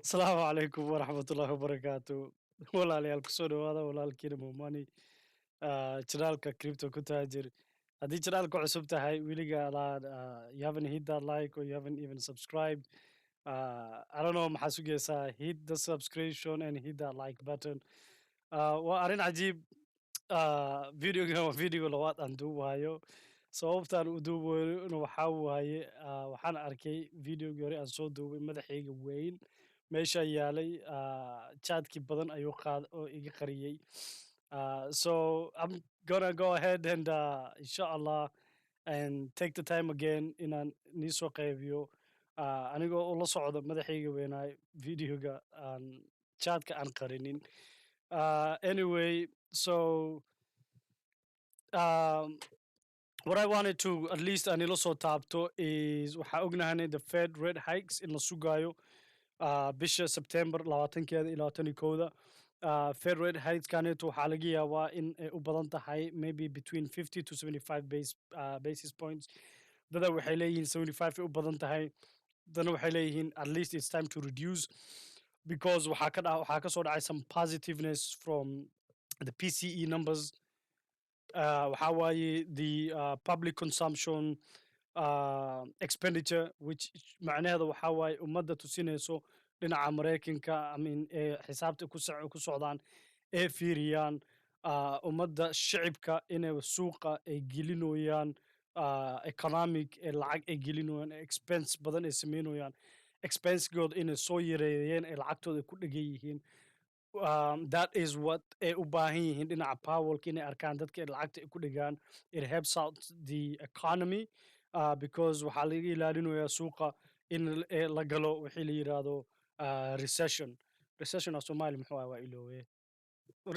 Asalaamu calaykum waraxmatullaahi wabarakaatu. Walaalayaal ku soo dhawaada walaalkiina Momani channelka Crypto ku taajir. Haddii channelka cusub tahay weliga you haven't hit that like or you haven't even subscribed. I don't know maxaa sugaysaa hit the subscription and hit that like button. Waa arrin cajiib. Videogan waa video labaad aan duubayo. Sababtaan u duubayona waxaa waaye waxaan arkay videogii hore aan soo duubay madaxayga weyn meesha yaalay chatkii badan ayuu oo iga qariyey. So I'm gonna go ahead and inshallah and take the time again inaan nii soo qaybiyo anigoo ula socdo madaxayga weynaay videoga aan chatka aan qarinin. Anyway, so um, what I wanted to at least anilo soo taabto is waxaa ognahanay the Fed rate hikes in la sugayo bisha September 20keeda ilaa 21kooda. Fed rate hikes kaneeto waxaa laga yaabaa in ay u badan tahay maybe between 50 to 75 basis points. Dada waxay leeyihiin 75 ay u badan tahay. Dana waxay leeyihiin at least it's time to reduce because waxaa ka soo dhacay some positiveness from the PCE numbers. Waxaa waaye the public consumption expenditure which macnaheeda waxaa waaye ummadda tusinayso dhinaca Mareykanka ee xisaabta ku socdaan ee fiiriyaan ummadda shicibka inay suuqa ay gelinooyaan economic ee lacag ay gelinooyaan expense badan ay sameynooyaan expensegooda inay soo yareeyeen ee lacagtooda ku dhegan yihiin. That is what ay u baahan yihiin dhinaca powerka inay arkaan dadka ay lacagta ay ku dhigaan. It helps out the economy because waxaa laga ilaalinayaa suuqa in la galo wixii la yiraahdo recession. Recession af Soomaali muxuu ahaa waa iloowe.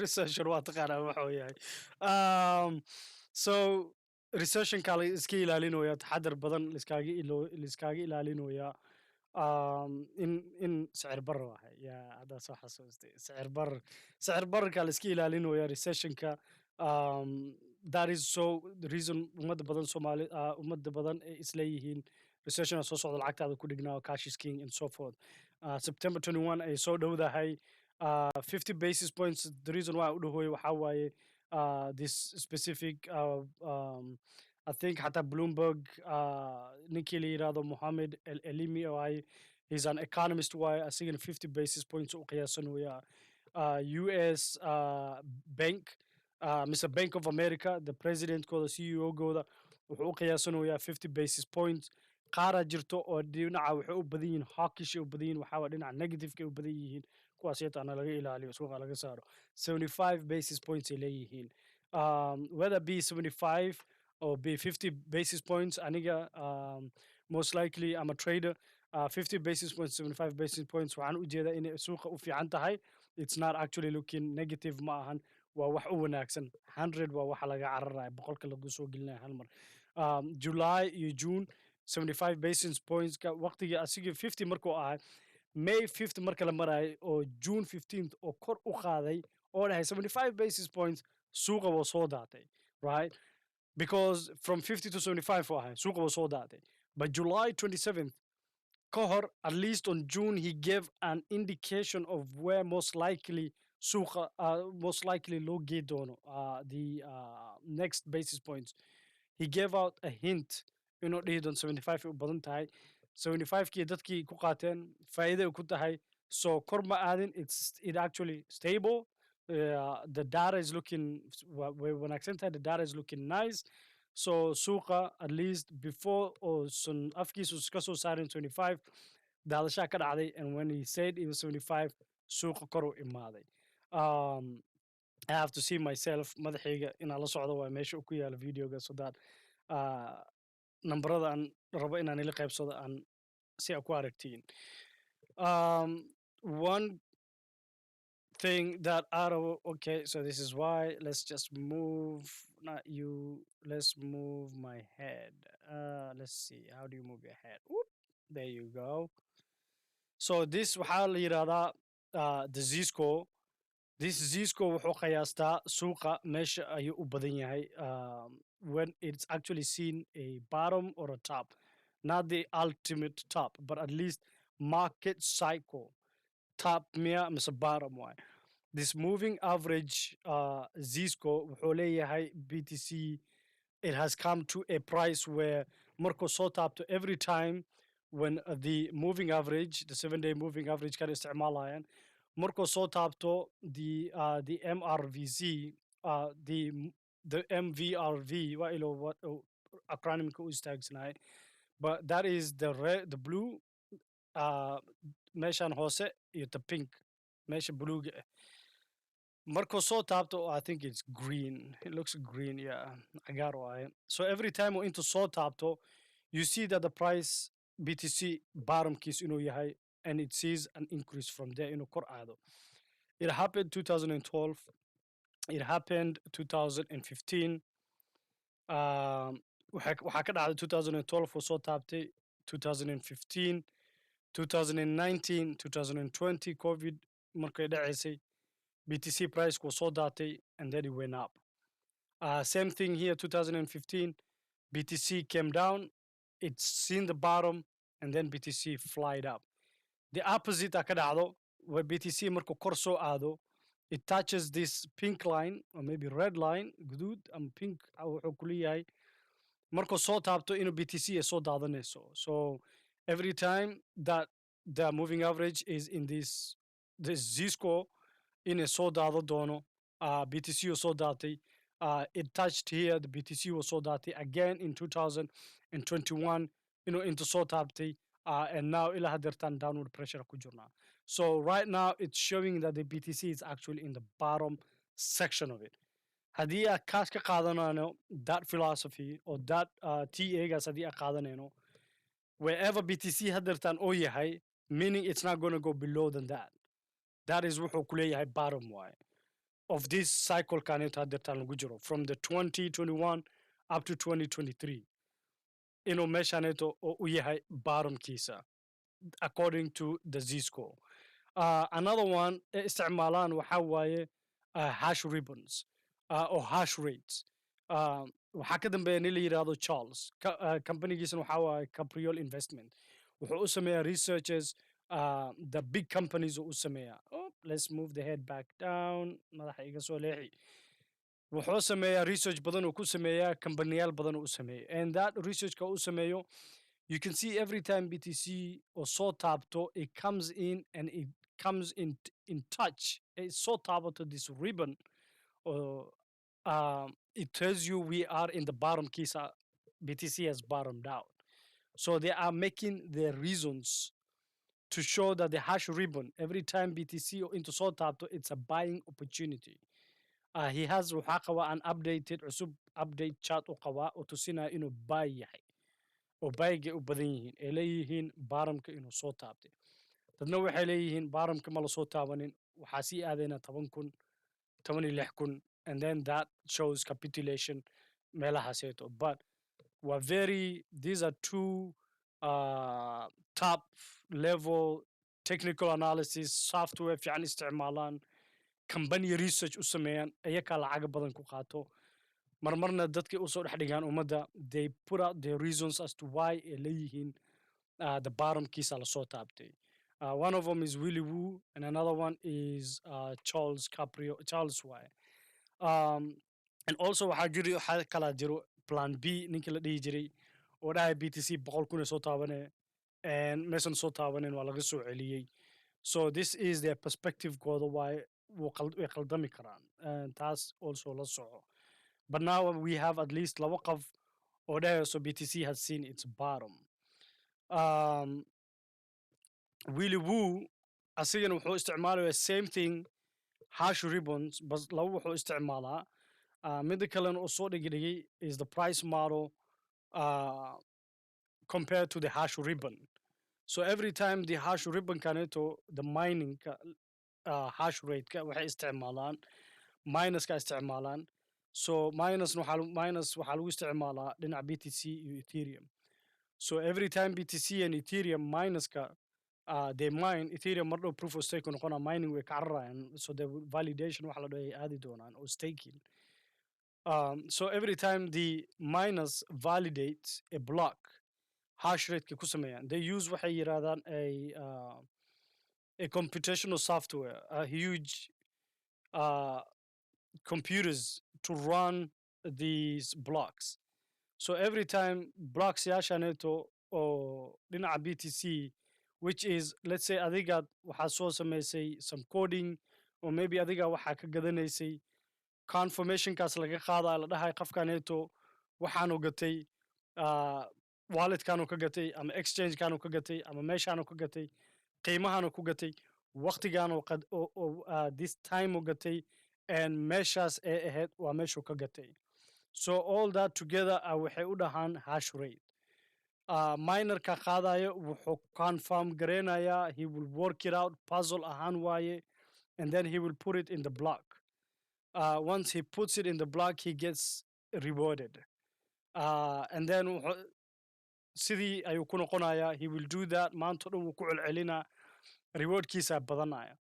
Recession waa taqaanaa wuxuu yahay. So recessionka la iska ilaalinayaa taxadar badan liskaaga ilaalinayaa. In sicir bar waahay yaa hadda soo xasuustay sicir bararka la iska ilaalinayaa recessionka. That is so the reason ummadda badan ay isleeyihiin recession soo socda lacagtaada ku dhignaa cash is king and so forth. September 21 ay soo dhowdahay 50 basis points. The reason why u dhahoy waxaa waaye this specific I think حتى Bloomberg ninkii la yiraahdo Mohammed El Elimi oo ay he's an economist waaye asigana 50 basis points u qiyaasanaya. US bank Mr. Bank of America the president-kooda CEO-gooda wuxuu u qiyaasanayaa 50 basis points. Qaaraa jirto oo dhinaca waxay u badan yihiin hawkish ay u badan yihiin waxaa waaye dhinaca negative-ka ay u badan yihiin kuwaas iyataana laga ilaaliyo suuqa laga saaro. 75 basis points ay leeyihiin. Whether be 75 or be 50 basis points aniga most likely I'm a trader. 50 basis points 75 basis points waxaan u jeedaa inay suuqa u fiican tahay. It's not actually looking negative ma ahan waa wax u wanaagsan. 100 waa waxa laga cararaya boqolka lagu soo gelinaya hal mar. July iyo June 75 basis points ka waqtiga asiga 50 markuu ahay May 5th marka la marayo oo June 15th oo kor u qaaday oo dhahay 75 basis points suuqa waa soo daatay, right? Because from 50 to 75 waa ahay suuqa waa soo daatay. But July 27th Kohor, at least on June, he gave an indication of where most likely suuqa most likely loo gee doono the next basis points. He gave out a hint inuu dhihi doono 75 u badan tahay. 75kii dadkii ku qaateen faa'iido ku tahay. So kor ma aadin it actually stable. The data is looking way wanaagsan tahay. The data is looking nice. So suuqa at least before oo sun afkiisu ka soo saarin 25 daadashaa ka dhacday and when he said it was 75 suuqa kor u imaaday. I have to see myself madaxayga inaan la socdo waa meesha uu ku yaalo videoga so that nambarada aan rabo inaan ila qaybsado aan si aad ku aragtiin. One thing that okay, so this is why let's just move not you let's move my head. Let's see how do you move your head. Whoop, there you go. So this waxaa la yiraahdaa the Z-score. This Z-score wuxuu qiyaastaa suuqa meesha ayuu u badan yahay when it's actually seen a bottom or a top, not the ultimate top but at least market cycle. top miya mise bottom waay. This moving average Zsco wuxuu leeyahay BTC, it has come to a price where markuu soo taabto every time when the moving average, the 7-day moving average kan isticmaalayaan, markuu soo taabto the MRVZ, the MVRV, waa ilo what acronymka u istaagsanahay, but that is the blue, uh, meeshan hoose iyo the pink, meesha buluuga ah. Markuu soo taabto, I think it's green. It looks green, yeah. Cagaar waaye. So every time uu intu soo taabto, you see that the price BTC bottomkiis inuu yahay, and it sees an increase from there inuu kor aado. It happened 2012. It happened 2015. Waxaa ka dhacday 2012 uu soo taabtay, 2015, 2019, 2020 COVID markay dhacaysay. BTC price was so daatay, and then it went up. Same thing here, 2015, BTC came down, it's seen the bottom, and then BTC flied up. The opposite ka dhacdo, where BTC markuu kor soo aado, it touches this pink line, or maybe red line, guduud ama pink wuxuu ku leeyahay, markuu soo taabto inuu BTC ay soo daadanayso. So every time that the moving average is in this Z-score, inay soo daado doono, BTC oo soo daatay, it touched here, the BTC was soo daatay again in 2021, into soo taabtay, and now ila hadeertan downward pressure ku jirnaa. So right now it's showing that the BTC is actually in the bottom section of it. Haddii aad kaas ka qaadanayno that philosophy or that TAgaas haddii aad qaadanayno, wherever BTC hadeertan oo yahay, meaning it's not going to go below than that. That is wuxuu ku leeyahay bottom waay of this cycle kaneeto hadeertan lagu jiro from the 2021 up to 2023, inuu meeshaneeto oo u yahay bottomkiisa according to the Z-score. Another one isticmaalaan waxaa waaye hash ribbons or hash rates. Waxaa ka dambeeya nin la yidhaahdo Charles, companigiisana waxaa waaye Capriol Investment. Wuxuu u sameeyaa researches, the big companies oo u sameeyaa. Oh, let's move the head back down. Madaxa iga soo leexi. Wuxuu sameeyaa research badan oo ku sameeyaa kambaniyaal badan oo u sameeya. And that research ka u sameeyo, you can see every time BTC or soo taabto, it comes in and it comes in touch. It's so taabto this ribbon, or it tells you we are in the bottom kisa. BTC has bottomed out. So they are making their reasons to show that the hash ribbon, every time BTC or into soo taabto, it's a buying opportunity. He has waxaa qabaa an updated cusub update chart oo qabaa oo tusinaya inuu buy yahay, oo buyga u badan yihiin, ay leeyihiin bottomka inuu soo taabtay. Dadna waxay leeyihiin bottomka ma la soo taabanin, waxaa sii aadayna 10,000, 16,000, and then that shows capitulation meelahaaseeto. But these are two top level technical analysis software fiican isticmaalaan, company research u sameeyaan, ayakaa lacaga badan ku qaato. Marmarna dadkay usoo dhex dhigaan ummadda, they put out their reasons as to why ay leeyihiin the bottomkiisa la soo taabtay. One of them is Willy Woo, and another one is Charles Y. And also waxaa kalaa jiro plan B, ninkii la dhihi jiray, oo dhahay BTC 100,000 soo taabane, and meesan soo taabanin waa laga soo celiyey. So this is their perspective kooda way qaldami karaan, and taas also la soco. But now we have at least laba qof oo dhahay so BTC has seen its bottom. Willy Woo asigana wuxuu isticmaalaya same thing, hash ribbons, bas laba wuxuu isticmaalaa. Midda kalena oo soo dhigay is the price model compared to the hash ribbon. So every time the hash ribbon kaneeto, the mining hash rate ka waxay isticmaalaan minus ka isticmaalaan. So minus waxaa lagu isticmaalaa dhinaca BTC iyo Ethereum. So every time BTC and Ethereum minus ka they mine, Ethereum mar dhow proof of stake noqona, mining way ka cararayaan, so the validation waxa la dhaho ay aadi doonaan oo staking. So every time the miners validate a block, hash rate ka ku sameeyaan, they use waxay yiraahdaan a computational software, a huge uh, computers to run these blocks. So every time blocks yashaneto or dhinaca BTC, which is, let's say adiga waxaa soo samaysay some coding, or maybe adiga waxaa ka gadanaysay confirmationkaas laga qaadaya la dhahay qofkaneeto waxaanu gatay ah, walletkaanu ka gatay ama exchange-kaanu ka gatay ama meeshaanu ka gatay qiimahaanu ku gatay waqtigaanu this time u gatay and meeshaas ee ahayd waa meeshuu ka gatay. So all that together waxay u dhahaan hash rate. Minerka qaadayo wuxuu confirm gareynayaa, he will work it out, puzzle ahaan waaye, and then he will put it in the block. Once he puts it in the block, he gets rewarded. And then sidii ayuu ku noqonayaa, he will do that maanta o dhan wuu ku celcelinaa, rewardkiisaa badanaya.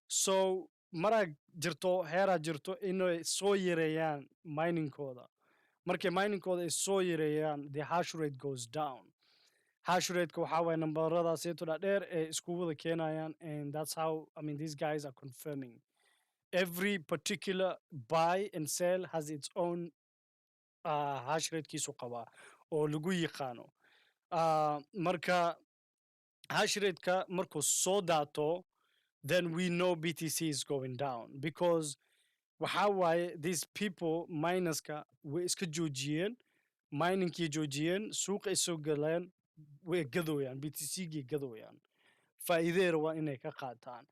So maraa jirto heeraa jirto inay soo yareeyaan miningkooda. Markay miningkooda ay soo yareeyaan, the hash rate goes down. Hash rate waxaa waye nambaradaasito dhaadheer ee isku wada keenayaan, and that's how, I mean, these guys are confirming. Every particular buy and sell has its own hash ratekiisu qabaa oo lagu yaqaano. Marka hash rateka markuu soo daato, then we know BTC is going down, because waxaa waaye these people minerska way iska joojiyeen, miningkii joojiyeen, suuqa ay soo galeen, way gadooyaan, BTC-gii gadooyaan, faa'iideera waa inay ka qaataan.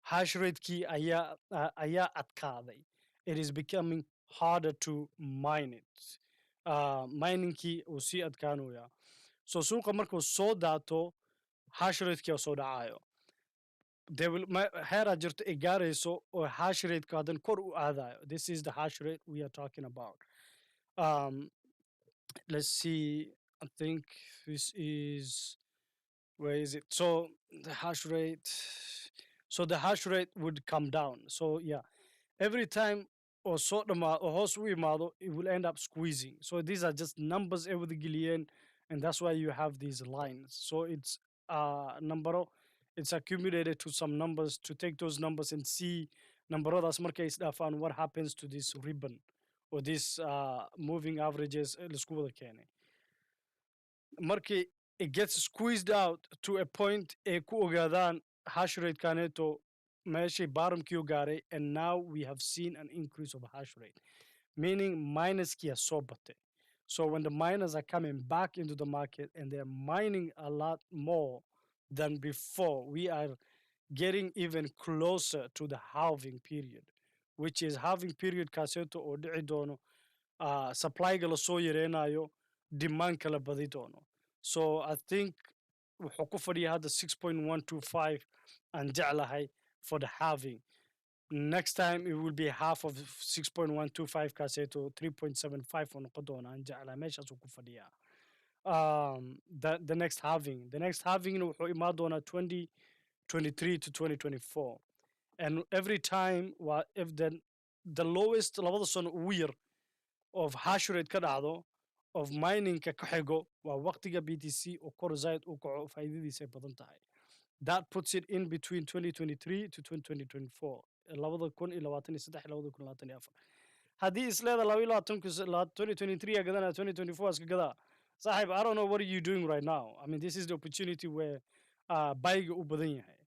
Hash ratekii ayaa adkaaday. It is becoming harder to mine it. Miningkii uu sii adkaanoyaa. So suuqa markuu soo daato, hash ratekii oo soo dhacayo. Heeraa jirto ay gaarayso oo hash rateka hadan kor u aadayo. This is the hash rate we are talking about. Let's see, I think this is, where is it? So the hash rate, so the hash rate would come down. So yeah, every time or sort of or hoos u imaado, it will end up squeezing. So these are just numbers over the gillion, and that's why you have these lines. So it's number, it's accumulated to some numbers, to take those numbers and see numberadaas markay isdhaafaan what happens to this ribbon or this moving averages laisku wada keenay. Markii it gets squeezed out to a point ay ku ogaadaan hash rate kaneeto meeshii bottomkii u gaaray, and now we have seen an increase of hash rate, meaning minuskii are soo batay. So when the miners are coming back into the market and they're mining a lot more than before, we are getting even closer to the halving period, which is halving period kaaseeto oo dhici doono supplyga lasoo yareynayo, demandka la badi doono. So I think wuxuu ku fadhiya hadda 6.125 aan jeclahay for the halving. Next time it will be half of 6.125 kaaseeto 3.75 oo noqon doona aan jeclahay, meeshaasuu ku fadhiyaa. The next halving, wuxuu imaan doonaa 2023 to 2024. And every time if the lowest labada sano ugu yar of hash rate ka dhacdo of mining ka xigo waa waqtiga BTC oo kor zaid u kaco, faa'iidadiisa ay badan tahay. That puts it in between 2023 to 2024, labada kun iyo labaatan iyo saddex labada kun labaatan iyo afar. Haddii isleeda 2023 gadana 2024 iska gadaa, saaxiib, I don't know what are you doing right now. I mean, this is the opportunity where buyga u badan yahay.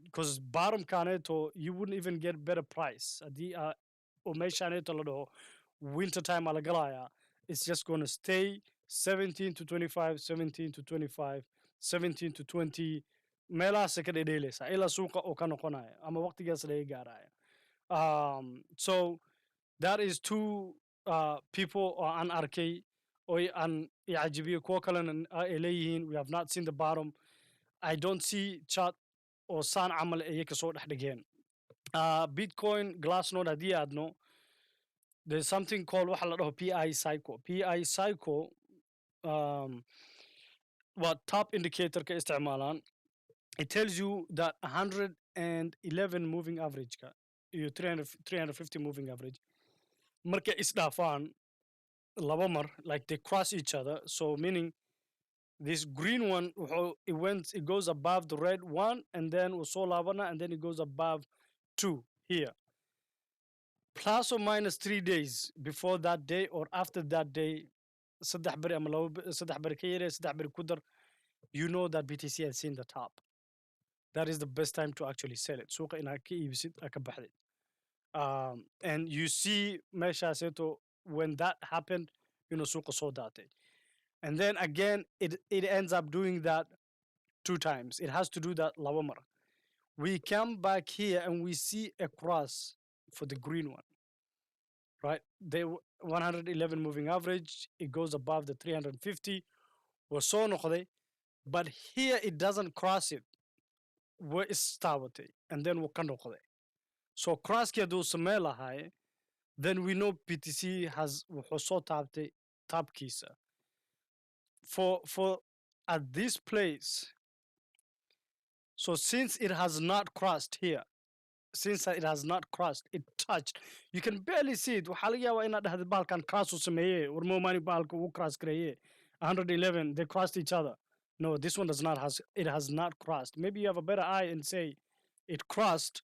Because bottom kaneto, you wouldn't even get better price. Haddii oo meeshaneeto la dhaho winter time aa la galaya, it's just going to stay 17 to 25, 17 to 25, 17 to 20, meelahaasa ka dhedheelaysa ilaa suuqa oo ka noqonaya ama waqtigaas laga gaaraya. So that is two people oo aan arkay oo aan icajibiyo, kuwo kalena ay leeyihiin we have not seen the bottom. I don't see chart oo saan camal ayay kasoo dhex dhigeen. Bitcoin glassnode haddii aadno, there's something called waxa la dhaho PI cycle. PI cycle waa top indicator ka isticmaalaan. It tells you that 111 moving average ka iyo 350 moving average markay isdhaafaan laba mar, like they cross each other, so meaning This green one, it goes above the red one, and then وصول لابنا, and then it goes above 2 here. Plus or minus 3 days before that day or after that day, صدح بري أما لو صدح بري كيري صدح بري كدر, you know that BTC has seen the top. That is the best time to actually sell it. سوق إنك يبسط أكبحدي. And you see Mesha Seto, when that happened, سوق صوداتي. And then again, it ends up doing that 2 times. It has to do that lawamar. We come back here and we see a cross for the green one, right? The 111 moving average, it goes above the 350. وصو نقضي, but here it doesn't cross it. Where is started, and then وكان نقضي. So cross كده دو سميلا هاي, then we know PTC has وحصو تابتي tab kisa. For at this place, so since it has not crossed here, since it has not crossed, it touched. You can barely see it. waxaa laga yaabaa inaad dhahda bahalkan cross uu sameeye, warmomani bahalka uu cross gareeye. 111, they crossed each other. No, this one does not has it has not crossed. Maybe you have a better eye and say it crossed.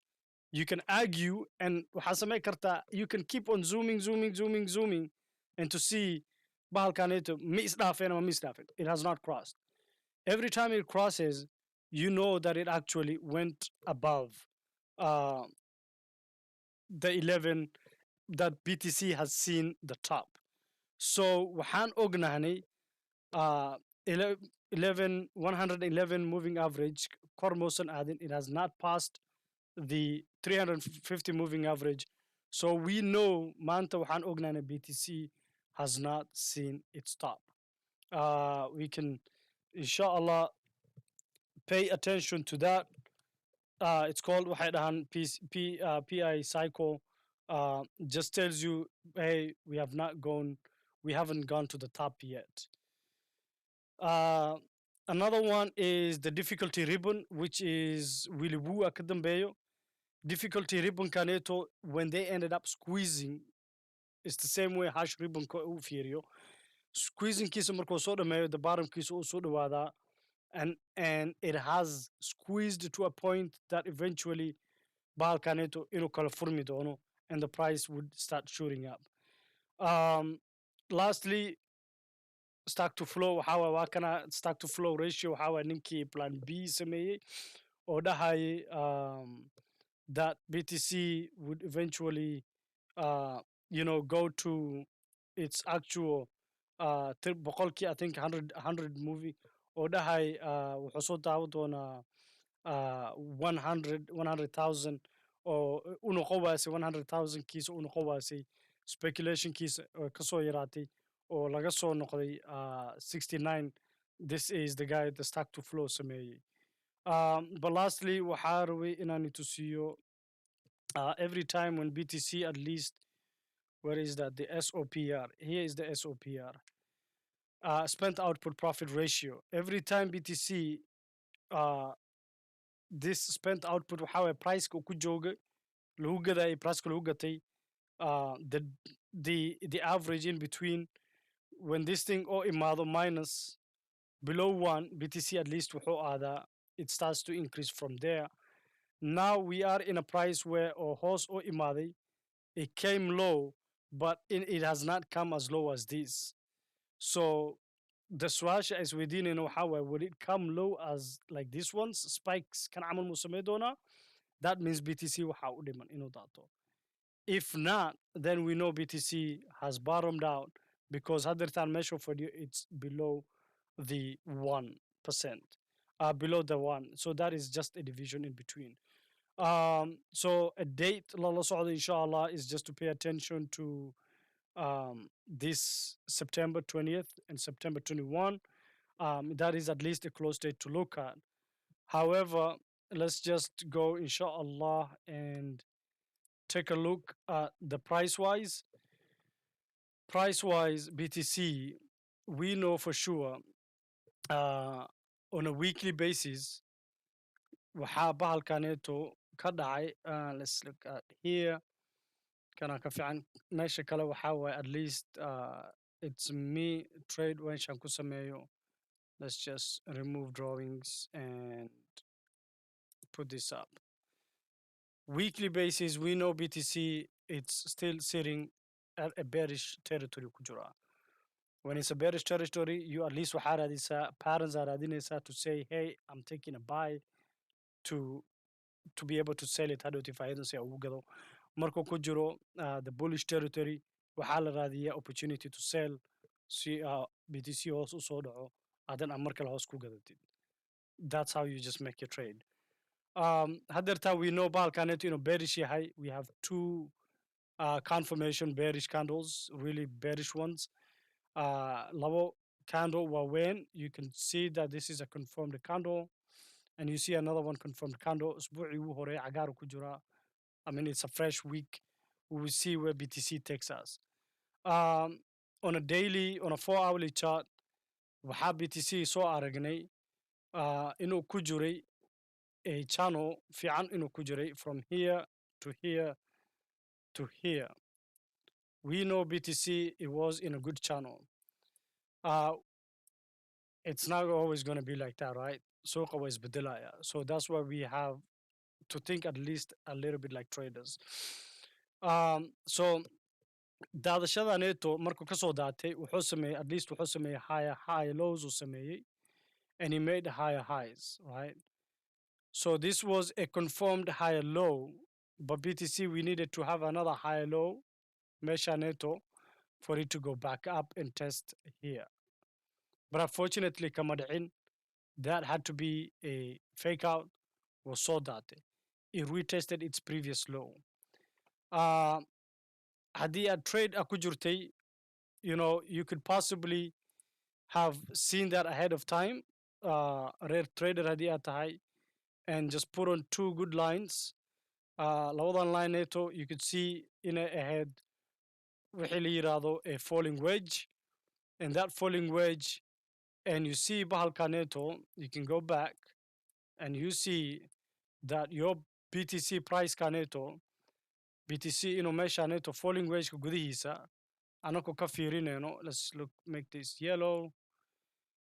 You can argue and waxaa samey kartaa, you can keep on zooming and to see bahalkaneeto ma isdhaafeen ama ma isdhaafin. It has not crossed. Every time it crosses, you know that it actually went above uh, the 11, that BTC has seen the top. So waxaan ognahnay uh, 111 moving average kor muusan aadin. It has not passed the 350 moving average. So we know maanta waxaan ognahnay BTC has not seen its top. We can inshallah pay attention to that. It's called waxay dhahaan PI cycle. Just tells you, hey, we haven't gone to the top yet. Another one is the difficulty ribbon, which is wiliwu akadambeyo. Difficulty ribbon kaneto, when they ended up squeezing, it's the same way hash ribbon ko u fiiriyo. Squeezing kiisa markuu soo dhameeyo, the bottom kiisa uu soo dhawaadaa, and it has squeezed to a point that eventually bahalkaneto inuu kala furmi doono, and the price would start shooting up. Lastly, stock to flow, waxaa waay waa kana stock to flow ratio, waxaa waay ninkii plan B sameeyey oo dhahayay that BTC would eventually go to its actual boqolkii, I think 100 movie oo dhahay wuxuu soo daawan doonaa 100,000 oo u noqon waasay 100,000 kiisa u noqon waasay speculation kiisa oo kasoo yaraatay oo laga soo noqday 69. This is the guy the stock to flow sameeyey. But lastly, waxaa rabay inaan tusiyo every time when BTC, at least, where is that? The SOPR. Here is the SOPR. Spent output profit ratio. Every time BTC, this spent output, waxaa waay price ku jooga lagu gaday, price lagu gatay, the average in between, when this thing oo imaado minus below 1, BTC at least wuxuu aadaa, it starts to increase from there. Now we are in a price where hoos oo imaaday, it came low, but it has not come as low as this. So the swasha is within, how would it come low as like this one's spikes kan camal muu samey doonaa? That means BTC waxaa u dhiman inuu daato. If not, then we know BTC has bottomed out, because hadirtaan meesha fadhiyo, it's below the 1%, below the 1. So that is just a division in between. So a date lala socda inshallah is just to pay attention to this September 20th and September 21. That is at least a close date to look at. However, let's just go inshallah and take a look at the price wise. Price wise, BTC, we know for sure on a weekly basis, waxaa bahalkaneeto ka dhacay. Let's look at here. Kana ka fiican meesha kale waxaa waay, at least it's me trade wenshan ku sameeyo Let's just remove drawings and put this up. Weekly basis, we know BTC, it's still sitting at a bearish territory ku jira. When it's a bearish territory, you at least waxaa raadinaysaa patterns aa raadinaysaa to say, hey, I'm taking a buy to to be able to sell it hadhowti faa'iido si aan ugu gado. Markuu ku jiro the bullish territory, waxaa la raadiyaa opportunity to sell si BTC hoos u soo dhaco haddana aad mar kale hoos ku gadatid. That's how you just make your trade. Haddeertaa we know bahalkaneeto inuu bearish yahay. We have two confirmation bearish candles, really bearish ones. Labo candle waaweyn. You can see that this is a confirmed candle, and you see another one confirmed candle. Usbuucii ugu horeeyay cagaaru ku jiraa. I mean, it's a fresh week. We will see where BTC takes us. On a daily, on a 4-hourly chart, waxaa BTC soo aragnay inuu ku jiray a channel fiican inuu ku jiray from here to here to here. We know BTC, it was in a good channel. It's not always going to be like that, right? Suuqa waa isbedelaya. So that's why we have to think at least a little bit like traders. So daadashadaneeto markuu ka soo daatay wuxuu sameeyey, at least wuxuu sameeyey high lows uu sameeyey, and he made higher highs, right? So this was a confirmed higher low, but BTC, we needed to have another higher low, meeshaneeto, for it to go back up and test here. But unfortunately, kama dhicin. That had to be a fake out, was so daatay. It retested its previous low. Haddii aad trade ku jirtay, you know, you could possibly have seen that ahead of time. Rare trader haddii aad tahay, and just put on two good lines. Labadan line neto, you could see in ahead wixii la yiraahdo a falling wedge, and that falling wedge, and you see bahalka neto, you can go back and you see that your BTC price kaneto, BTC inuu meeshaneeto falling wedge gudihiisa anako ka fiirinayno. Let's look, make this yellow.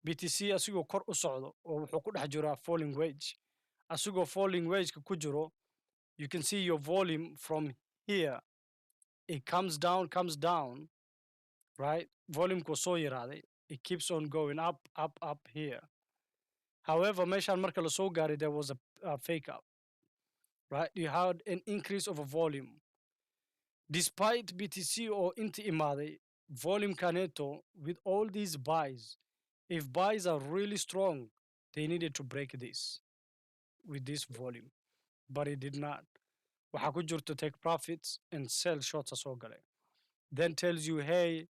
BTC asigoo kor u socdo oo wuxuu ku dhex jiraa falling wedge. Asigoo falling wedge ku jiro, you can see your volume from here. It comes down, right? Volume ko soo yaraaday. It keeps on going up here. However, meeshaan marka la soo gaaray, there was a fake out, right? You had an increase of a volume. Despite BTC or inti imaaday, volume kaneto, with all these buys, if buys are really strong, they needed to break this with this volume, but it did not. Waxaa ku jirto take profits and sell shorts soo galay. Then tells you, hey,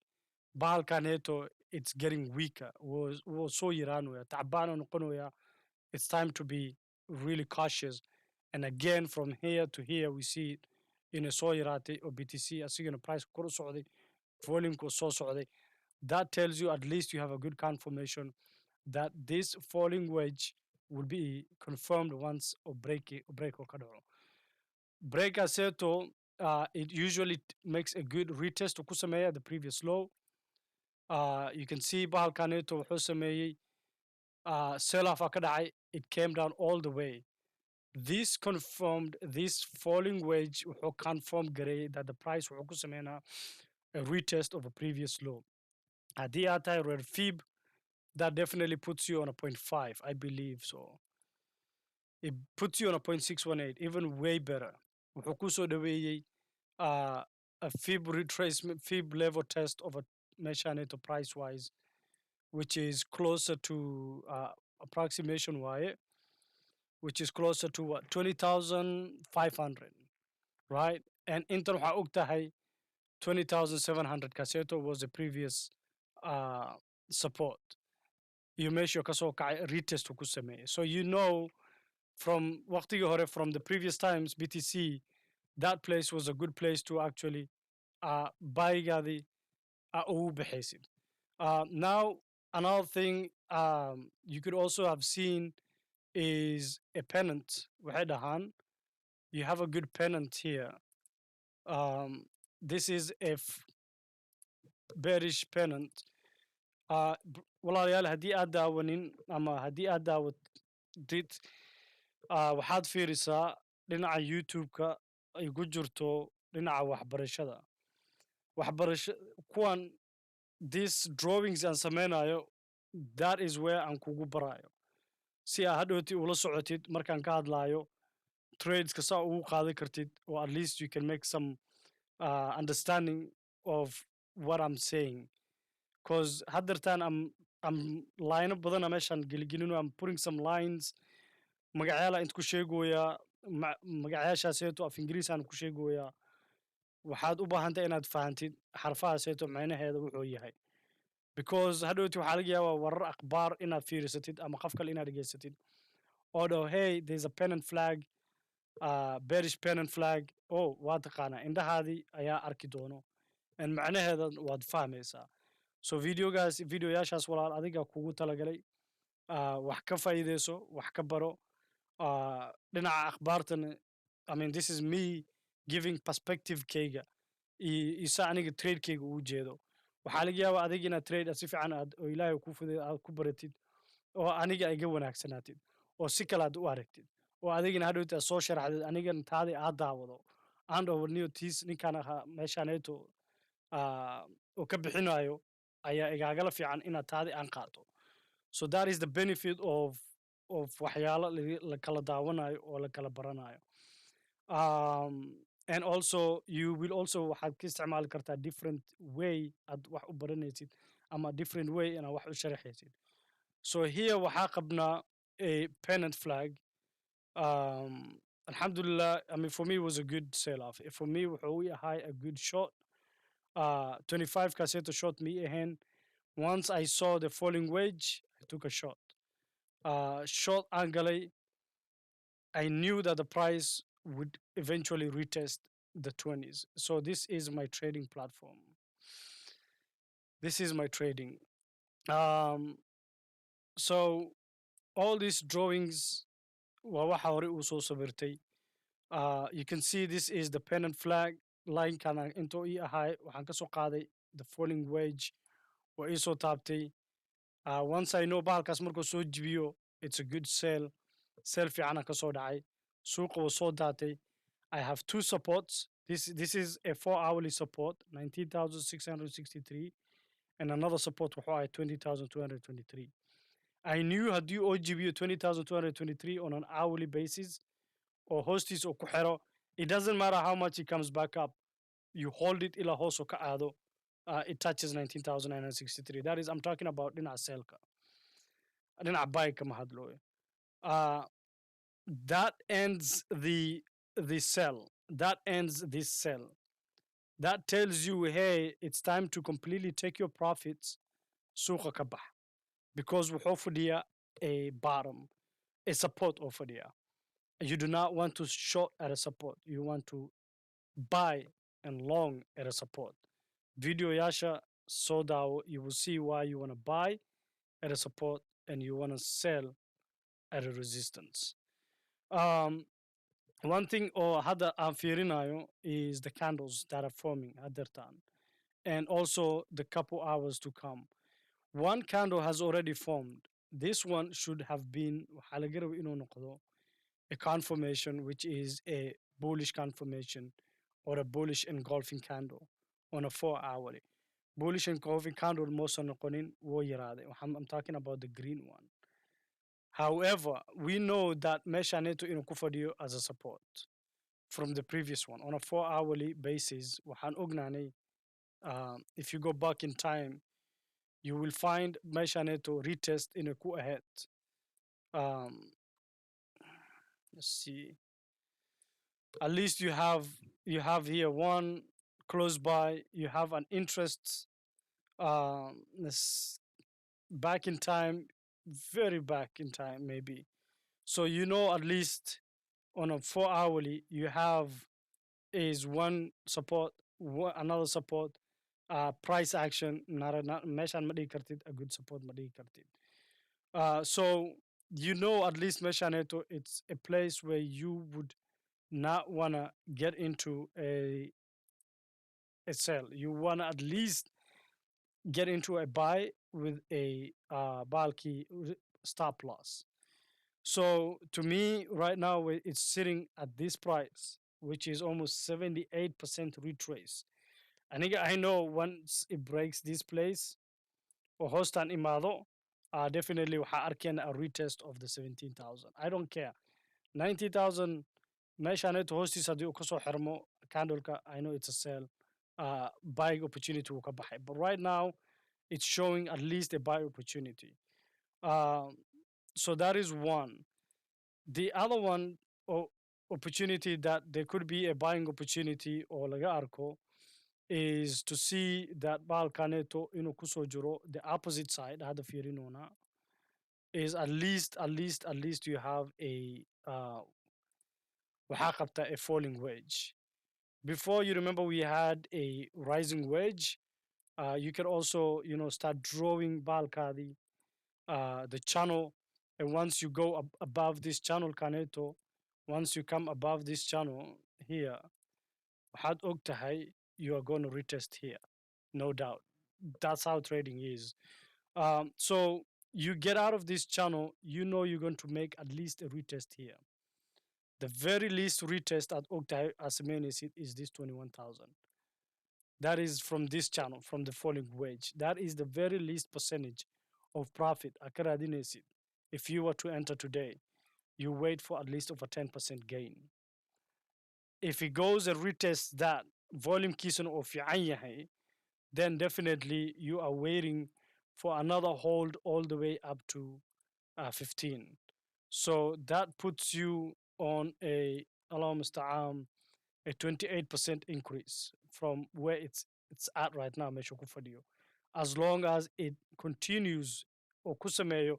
bahalkaneto, it's getting weaker. Wuu soo yaraanaya, tacbaana noqonaya. It's time to be really cautious. And again, from here to here, we see it in a soo yaraatay oo BTC asigana price kor u socday, volume ko soo socday. That tells you at least you have a good confirmation that this falling wedge will be confirmed once or break or ka dhaco. Break aseto, it usually makes a good retest ku sameeya the previous low. You can see bahalkaneto wuxuu sameeyey sell off ka dhacay. It came down all the way. This confirmed, this falling wedge wuxuu confirm gareeyay that the price wuxuu ku sameynaa a retest of a previous low. Haddii aad tahay red fib, that definitely puts you on a 0.5, I believe so. It puts you on a 0.618, even way better. Wuxuu ku soo dhaweeyey a fib retracement, fib level test of a meeshaneeto price wise, which is closer to approximation waaye, which is closer to what, 20,500, right? And intan waxaa og tahay 20,700 kaseto was the previous support. You meesha ka soo kacay retest ku sameeyey. So you know from waqtigii hore, from the previous times, BTC, that place was a good place to actually buygaadi ugu baxaysid. Now, another thing you could also have seen is a pennant. Waxay dhahaan, you have a good pennant here. This is a bearish pennant. walaalayaal haddii aad daawanin ama haddii aad daawatid waxaad fiirisaa dhinaca youtube-ka ay ku jirto dhinaca waxbarashada waxbarasho kuwan these drawings aan sameynayo that is where aan kugu barayo si aa hadhowti ula socotid markaan ka hadlaayo tradeska saa ugu qaadan kartid or at least you can make some understanding of what I'm saying because haddeertaan am line badana meeshaan geligelino I'm putting some lines magacyaala int ku sheegoyaa magacyaashaaseeto af ingiriis aan ku sheegoyaa waxaad u baahantahay inaad fahantid xarfahaaseeto macnaheeda wuxuu yahay because hadhowti waxaa laga yaabaa warar akhbaar inaad fiirisatid ama qof kale inaad dhegeysatid oo dhaho hey there's a pen and flag bearish pen and flag oh waa taqaanaa indhahaadii ayaa arki doono and macnaheeda waad fahmaysaa so videoyaashaas walaal adiga kugu talagalay wax ka faa'iideyso wax ka baro dhinaca akhbaartana I mean this is me giving perspective-kayga isa aniga trade-kayga ugu jeedo waxaa laga yaabaa adiga inaad trade si fiican aad oo ilaahay ku fuday aad ku baratid oo aniga iga wanaagsanaatid oo si kale aad u aragtid oo adigina hadhowta aad soo sharaxdid anigan taadii aad daawado aan dhawarniyo tiis ninkaan ahaa meeshaaneeto oo ka bixinayo ayaa igaagala fiican inaad taadii aan qaato so that is the benefit of waxyaalo la kala daawanayo oo la kala baranayo and also you will also waxaad ka isticmaali kartaa different way aad wax u baranaysid ama different way inaad wax u sharaxaysid so here waxaa qabnaa a pennant flag alhamdulillah I mean for me it was a good sell off for me wuxuu i ahay a good shot 25 kaseto shot me ahayn once I saw the falling wedge I took a shot shot aan galay I knew that the price would eventually retest the 20s. So this is my trading platform. This is my trading. Um, so all these drawings, waa waxa hore uu soo sawirtay. You can see this is the pennant flag. Line kana intoo ii ahay waxaan ka soo qaaday the falling wedge waa ii soo taabtay. Once I know bahalkaas markuu soo jibiyo it's a good sell. Sell fiicana ka soo dhacay. Suuqa wuu soo daatay. I have two supports. This is a 4-hourly support, 19,663, and another support wuxuu ahay 20,223. I knew haddii oo jibiyo 20,223 on an hourly basis or hoostiis oo ku xiro, it doesn't matter how much it comes back up. You hold it ilaa hoos oo ka aado. It touches 19,963. That is, I'm talking about dhinaca sellka. Dhinaca buyka ma hadlooyo. That ends the sell. That ends this sell. That tells you, hey, it's time to completely take your profits. Suuqa ka bax. Because wuxuu fadhiya a bottom, a support oo fadhiya. You do not want to short at a support. You want to buy and long at a support. Video yasha soo daawo, you will see why you want to buy at a support and you want to sell at a resistance. One thing oo hadda aan fiirinayo is the candles that are forming haddeertaan and also the couple hours to come. One candle has already formed. This one should have been waxaa laga raba inuu noqdo a confirmation which is a bullish confirmation or a bullish engulfing candle on a 4-hourly. Bullish engulfing candle moosan noqonin wuu yaraaday. I'm talking about the green one. However, we know that meeshaneeto inuu ku fadhiyo as a support from the previous one on a 4-hourly basis. Waxaan ognaanay if you go back in time, you will find meeshaneeto retest in a ku ahead. Let's see. At least you have here one close by. You have an interest. Back in time, very back in time maybe. So you know at least on a 4-hourly you have is one support, another support, price action. Not meshan ma dhigi kartid a good support ma dhigi kartid. So you know at least meshaneto it's a place where you would not wanna get into a sell. You wanna at least get into a buy with a bulky stop loss. So to me, right now, it's sitting at this price, which is almost 78% retrace. I know once it breaks this place, or host an imado, definitely waxaa arkeen a retest of the 17,000. I don't care. 90,000 meeshaneeto hoostiis haddii uu kasoo xirmo candleka, I know it's a sell. Buying opportunity will come back. But right now, it's showing at least a buy opportunity. Um, so that is one. The other one, opportunity that there could be a buying opportunity or laga arko is to see that balkaneto inuu kusoo jiro the opposite side hadda fiirinona is at least you have a waxaa qabta a falling wedge. Before, you remember we had a rising wedge. You can also start drawing balkadi the channel, and once you go above this channel caneto, once you come above this channel here, waxaad og tahay you are going to retest here, no doubt. That's how trading is. So you get out of this channel, you know you're going to make at least a retest here. The very least retest at Okta as a main is this 21,000. That is from this channel, from the falling wedge. That is the very least percentage of profit. Akaradinesi. If you were to enter today, you wait for at least over 10% gain. If it goes and retests that volume kison of yahay, then definitely you are waiting for another hold all the way up to 15. So that puts you on Allah musta'am, a 28% increase from where it's at right now, Mesho Kufadio. As long as it continues or kusameyo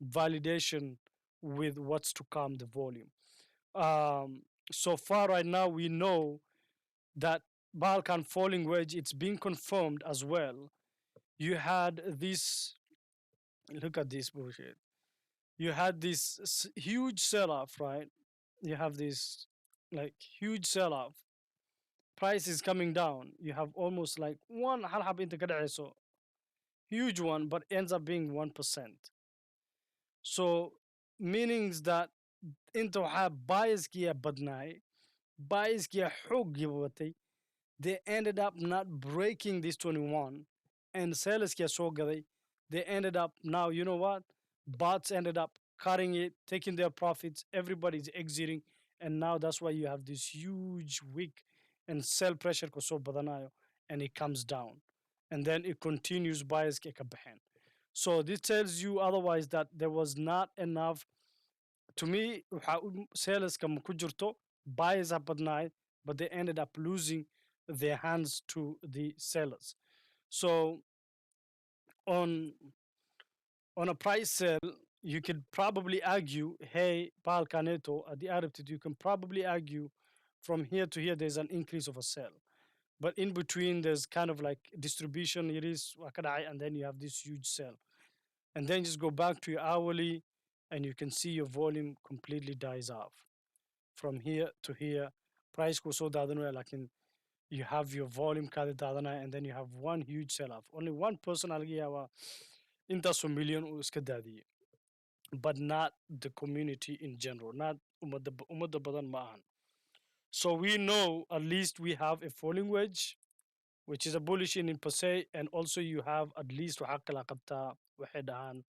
validation with what's to come, the volume. So far right now, we know that Balkan falling wedge, it's been confirmed as well. You had this, look at this bullshit. You had this huge sell off, right? You have this like huge sell off. Price is coming down. You have almost like one halhab inta huge one, but ends up being 1%. So meanings that inta waxaa biaskiya badnaay, biaskiya xoog watay, they ended up not breaking this 21, and sellers get so good, they ended up now, you know what? Bots ended up cutting it, taking their profits, everybody's exiting, and now that's why you have this huge wick and sell pressure ko so badanayo, and it comes down. And then it continues buyers ke kabahan. So this tells you otherwise that there was not enough. To me, sellers kam kujurto, buyers are badnai, but they ended up losing their hands to the sellers. So on on a price sale, you could probably argue, hey, Pal Caneto, at the attitude, you can probably argue from here to here there's an increase of a sell. But in between, there's kind of like distribution, it is wakadai, and then you have this huge sell. And then just go back to your hourly, and you can see your volume completely dies off. From here to here, price goes so like in you have your volume kada daadana, and then you have one huge sell-off. Only one person laga yaabaa intaasoo million uu iska daadiyey, but not the community in general, not ummadda badan ma ahan. So we know at least we have a falling wedge, which is a bullish in per se, and also you have at least waxaa kala qabtaa waxay dhahaan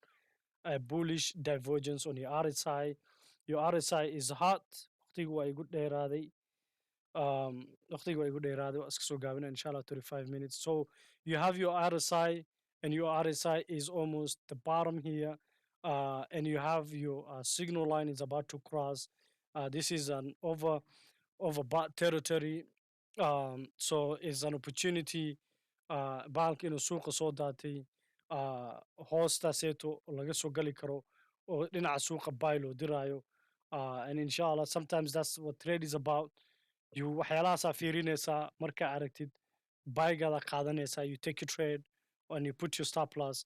a bullish divergence on your RSI. Your RSI is hot. Waqtigu waa igu dheeraaday. Waqtiga waa igu dheeraaday, waa iska soo gaabina inshallah 35 minutes. So you have your RSI, and your RSI is almost the bottom here, and you have your signal line is about to cross. This is an overbought territory. So it's an opportunity. Bahalka inuu suuqa soo daatay, hoostaaseeto laga soo gali karo oo dhinaca suuqa buy loo diraayo. And inshallah, sometimes that's what trade is about. You waxyaalahaasaa fiirinaysaa markaa aragtid buygaada qaadanaysaa, you take your trade and you put your stop loss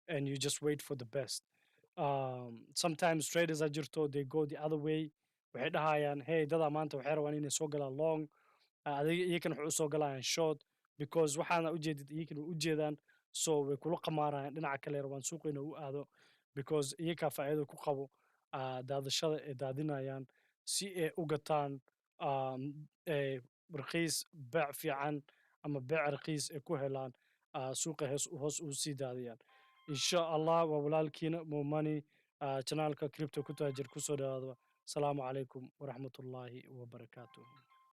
and you just wait for the best. Sometimes traders are jirto, they go the other way. Waxay dhahayaan, hey, dadaa maanta waxay rabaan inay soo galaan long, adiga iyakan waxay u soo galayaan short, because waxaana ujeedid iyakan way u jeedaan so way kula qamaarayaan dhinaca kale rabaan suuqa inuu u aado because iyakaa faa'iido ku qabo daadashada ay daadinayaan si ay u gataan raqiis beec fiican ama beec raqiis ay ku helaan suuqa hoos u sii daadiyaan insha allah waa walaalkiina momani janaalka cripto ku taajir kusoo dhawaada asalaamu calaykum waraxmatullaahi wabarakaatuh